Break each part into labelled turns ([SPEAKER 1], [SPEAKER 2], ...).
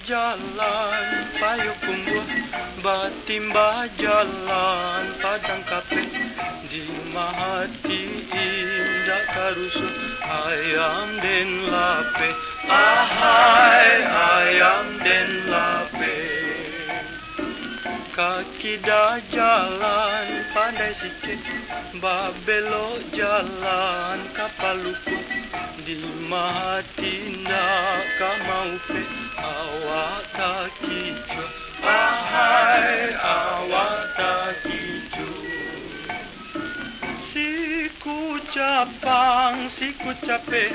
[SPEAKER 1] jalan payung kumbuh batimba jalan padang kape di mahati indah karusu ayam den lape ahai ayam den lape kaki dah jalan pandai sikit babelo jalan kapal luput di mahati nak kamau pe awak tak kicu ahai awak tak kicu siku cape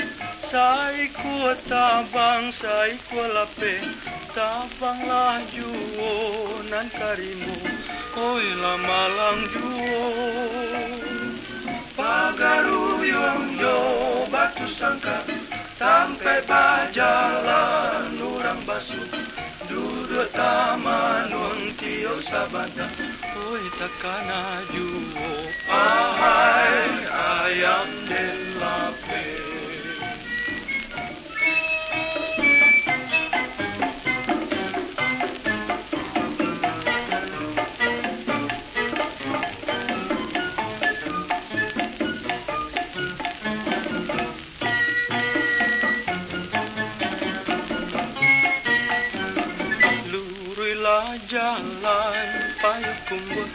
[SPEAKER 1] saiku tabang saiku lape tabanglah juo nan karimu oi lamalang juo pagaruyong yo batu sangka sampai bajalan urang basu duduk taman tio sabada oi takana juo ahai ayam den lape jalan payung kumbuh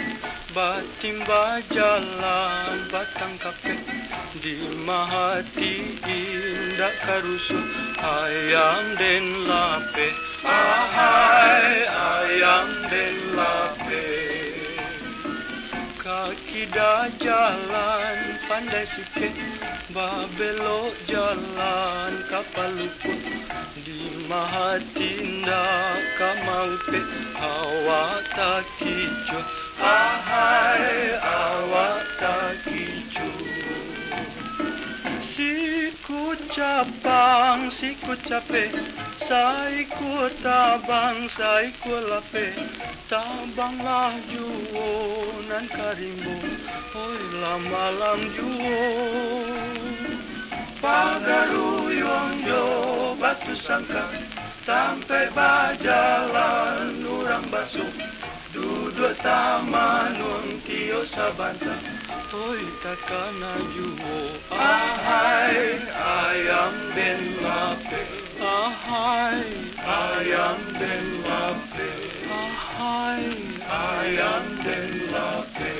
[SPEAKER 1] batimba jalan batang kape di mahati indah karusu ayam den lape ahai ayam den lape kaki dah jalan pandai sikit babelo jalan kapal luput di mahati nak kamau pe awak tak kicu ahai awak tak kicu siku cape saiku tabang saiku lape tabanglah juo nan karimbo oi lamalang juo pagaruyong yo batu sangka sampai bajalan urang basuh duduk taman tio sabanta oi takana juo ahai ayam den lape ahai ayam den lape ahai ayam den lape